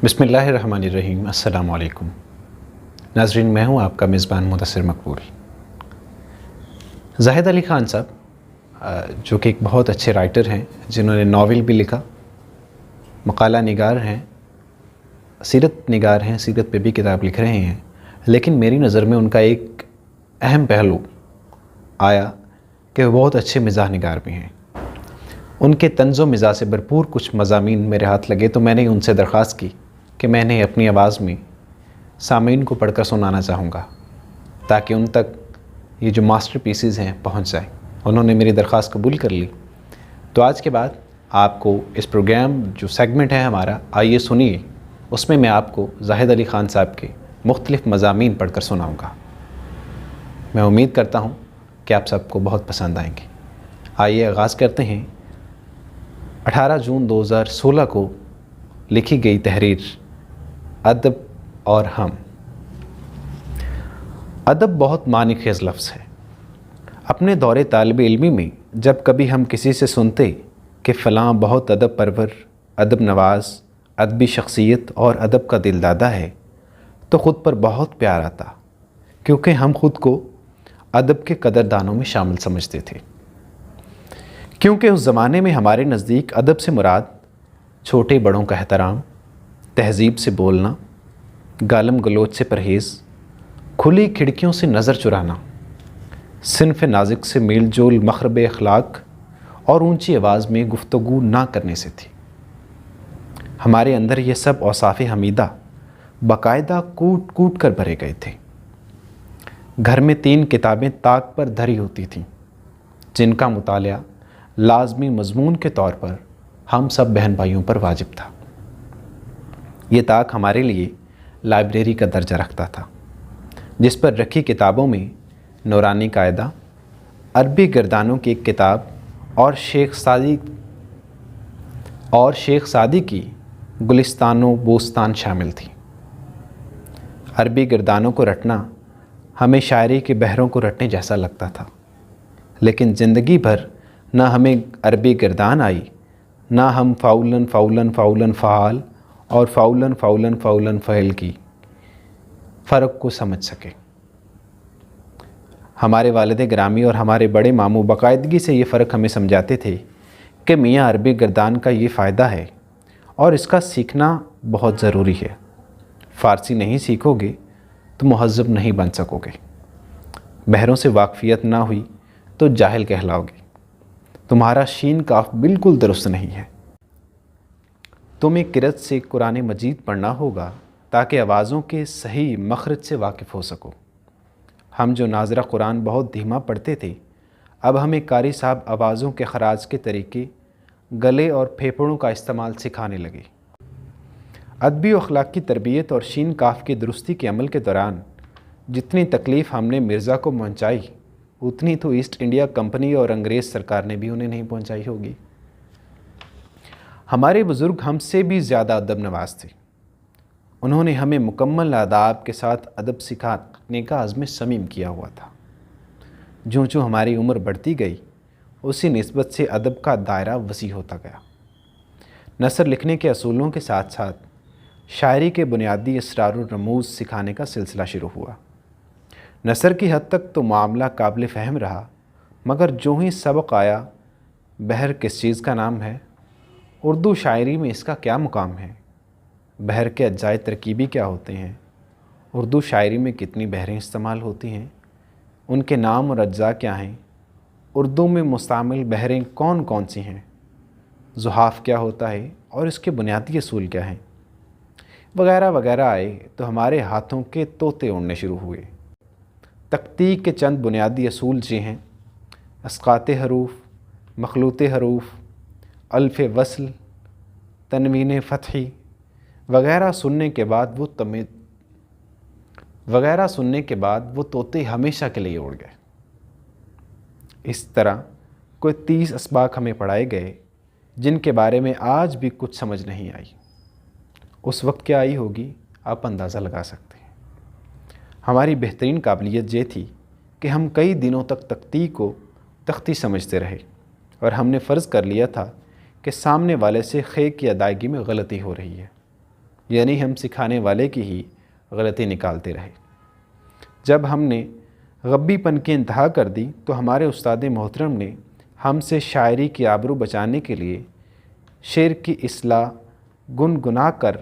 بسم اللہ الرحمن الرحیم۔ السلام علیکم ناظرین، میں ہوں آپ کا میزبان مدثر مقبول۔ زاہد علی خان صاحب جو کہ ایک بہت اچھے رائٹر ہیں، جنہوں نے ناول بھی لکھا، مقالہ نگار ہیں، سیرت نگار ہیں، سیرت پہ بھی کتاب لکھ رہے ہیں، لیکن میری نظر میں ان کا ایک اہم پہلو آیا کہ وہ بہت اچھے مزاح نگار بھی ہیں۔ ان کے طنز و مزاح سے بھرپور کچھ مضامین میرے ہاتھ لگے تو میں نے ان سے درخواست کی کہ میں نے اپنی آواز میں سامعین کو پڑھ کر سنانا چاہوں گا تاکہ ان تک یہ جو ماسٹر پیسز ہیں پہنچ جائیں۔ انہوں نے میری درخواست قبول کر لی، تو آج کے بعد آپ کو اس پروگرام جو سیگمنٹ ہے ہمارا آئیے سنیے، اس میں آپ کو زاہد علی خان صاحب کے مختلف مضامین پڑھ کر سناؤں گا۔ میں امید کرتا ہوں کہ آپ سب کو بہت پسند آئیں گے۔ آئیے آغاز کرتے ہیں 18 جون 2016 کو لکھی گئی تحریر ادب اور ہم۔ ادب بہت معنی خیز لفظ ہے۔ اپنے دور طالب علمی میں جب کبھی ہم کسی سے سنتے کہ فلاں بہت ادب پرور، ادب نواز، ادبی شخصیت اور ادب کا دل دادا ہے، تو خود پر بہت پیار آتا، کیونکہ ہم خود کو ادب کے قدردانوں میں شامل سمجھتے تھے۔ کیونکہ اس زمانے میں ہمارے نزدیک ادب سے مراد چھوٹے بڑوں کا احترام، تہذیب سے بولنا، گالم گلوچ سے پرہیز، کھلی کھڑکیوں سے نظر چرانا، صنف نازک سے میل جول، مخرب اخلاق اور اونچی آواز میں گفتگو نہ کرنے سے تھی۔ ہمارے اندر یہ سب اوصاف حمیدہ باقاعدہ کوٹ کوٹ کر بھرے گئے تھے۔ گھر میں 3 کتابیں طاق پر دھری ہوتی تھیں، جن کا مطالعہ لازمی مضمون کے طور پر ہم سب بہن بھائیوں پر واجب تھا۔ یہ طاق ہمارے لیے لائبریری کا درجہ رکھتا تھا، جس پر رکھی کتابوں میں نورانی قاعدہ، عربی گردانوں کی ایک کتاب اور شیخ سعدی کی گلستان و بوستان شامل تھی۔ عربی گردانوں کو رٹنا ہمیں شاعری کے بحروں کو رٹنے جیسا لگتا تھا، لیکن زندگی بھر نہ ہمیں عربی گردان آئی، نہ ہم فاولن فاولن فاولن فعال اور فاولن فاولن فاولن فعل کی فرق کو سمجھ سکے۔ ہمارے والد گرامی اور ہمارے بڑے ماموں باقاعدگی سے یہ فرق ہمیں سمجھاتے تھے کہ میاں عربی گردان کا یہ فائدہ ہے اور اس کا سیکھنا بہت ضروری ہے۔ فارسی نہیں سیکھو گے تو مہذب نہیں بن سکو گے، بحروں سے واقفیت نہ ہوئی تو جاہل کہلاؤ گے، تمہارا شین کاف بالکل درست نہیں ہے۔ تمہیں قرأت سے قرآن مجید پڑھنا ہوگا تاکہ آوازوں کے صحیح مخرج سے واقف ہو سکو۔ ہم جو ناظرہ قرآن بہت دھیما پڑھتے تھے، اب ہمیں قاری صاحب آوازوں کے خراج کے طریقے، گلے اور پھیپھڑوں کا استعمال سکھانے لگے۔ ادبی و اخلاقی تربیت اور شین کاف کی درستی کے عمل کے دوران جتنی تکلیف ہم نے مرزا کو پہنچائی، اتنی تو ایسٹ انڈیا کمپنی اور انگریز سرکار نے بھی انہیں نہیں پہنچائی ہوگی۔ ہمارے بزرگ ہم سے بھی زیادہ ادب نواز تھے۔ انہوں نے ہمیں مکمل آداب کے ساتھ ادب سکھانے کا عزم صمیم کیا ہوا تھا۔ جو ہماری عمر بڑھتی گئی، اسی نسبت سے ادب کا دائرہ وسیع ہوتا گیا۔ نثر لکھنے کے اصولوں کے ساتھ ساتھ شاعری کے بنیادی اسرار و رموز سکھانے کا سلسلہ شروع ہوا۔ نثر کی حد تک تو معاملہ قابل فہم رہا، مگر جو ہی سبق آیا بحر کس چیز کا نام ہے، اردو شاعری میں اس کا کیا مقام ہے، بحر کے اجزائے ترکیبی کیا ہوتے ہیں، اردو شاعری میں کتنی بحریں استعمال ہوتی ہیں، ان کے نام اور اجزاء کیا ہیں، اردو میں مستعمل بحریں کون کون سی ہیں، زحاف کیا ہوتا ہے اور اس کے بنیادی اصول کیا ہیں، وغیرہ وغیرہ آئے تو ہمارے ہاتھوں کے طوطے اڑنے شروع ہوئے۔ تقطیع کے چند بنیادی اصول یہ ہیں: اسقاط حروف، مخلوط حروف، الف وصل، تنوین فتحی وغیرہ سننے کے بعد وہ طوطے ہمیشہ کے لیے اڑ گئے۔ اس طرح کوئی 30 اسباق ہمیں پڑھائے گئے جن کے بارے میں آج بھی کچھ سمجھ نہیں آئی۔ اس وقت کیا آئی ہوگی آپ اندازہ لگا سکتے ہیں۔ ہماری بہترین قابلیت یہ تھی کہ ہم کئی دنوں تک تقطیع کو تختی سمجھتے رہے، اور ہم نے فرض کر لیا تھا کہ سامنے والے سے خے کی ادائیگی میں غلطی ہو رہی ہے۔ یعنی ہم سکھانے والے کی ہی غلطی نکالتے رہے۔ جب ہم نے غبی پن کی انتہا کر دی تو ہمارے استاد محترم نے ہم سے شاعری کی آبرو بچانے کے لیے شعر کی اصلاح گنگنا کر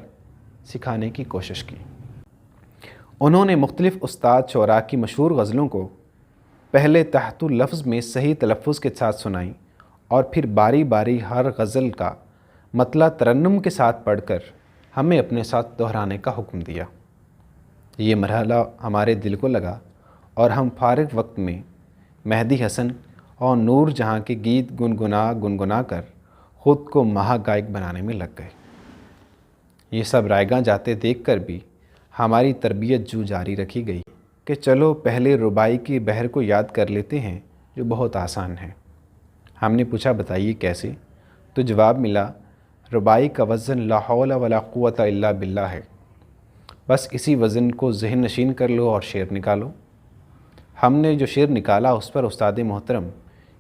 سکھانے کی کوشش کی۔ انہوں نے مختلف استاد شعراء کی مشہور غزلوں کو پہلے تحت لفظ میں صحیح تلفظ کے ساتھ سنائیں اور پھر باری باری ہر غزل کا مطلع ترنم کے ساتھ پڑھ کر ہمیں اپنے ساتھ دہرانے کا حکم دیا۔ یہ مرحلہ ہمارے دل کو لگا اور ہم فارغ وقت میں مہدی حسن اور نور جہاں کے گیت گنگنا کر خود کو مہا گائک بنانے میں لگ گئے۔ یہ سب رائیگاں جاتے دیکھ کر بھی ہماری تربیت جاری رکھی گئی کہ چلو پہلے ربائی کی بحر کو یاد کر لیتے ہیں جو بہت آسان ہے۔ ہم نے پوچھا بتائیے کیسے؟ تو جواب ملا ربائی کا وزن لا حول ولا قوت الا باللہ ہے، بس اسی وزن کو ذہن نشین کر لو اور شعر نکالو۔ ہم نے جو شعر نکالا اس پر استاد محترم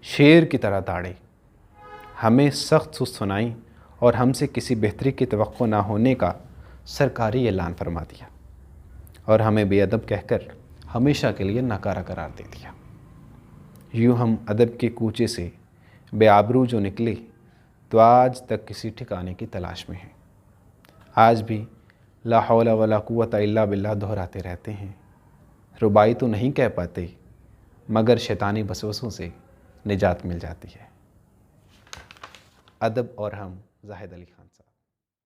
شیر کی طرح داڑے، ہمیں سخت سست سنائیں اور ہم سے کسی بہتری کی توقع نہ ہونے کا سرکاری اعلان فرما دیا اور ہمیں بے ادب کہہ کر ہمیشہ کے لیے ناکارہ قرار دے دیا۔ یوں ہم ادب کے کوچے سے بے آبرو جو نکلے تو آج تک کسی ٹھکانے کی تلاش میں ہیں۔ آج بھی لا حول ولا قوت الا باللہ دہراتے رہتے ہیں۔ ربائی تو نہیں کہہ پاتے مگر شیطانی وسوسوں سے نجات مل جاتی ہے۔ ادب اور ہم زاہد علی خان صاحب۔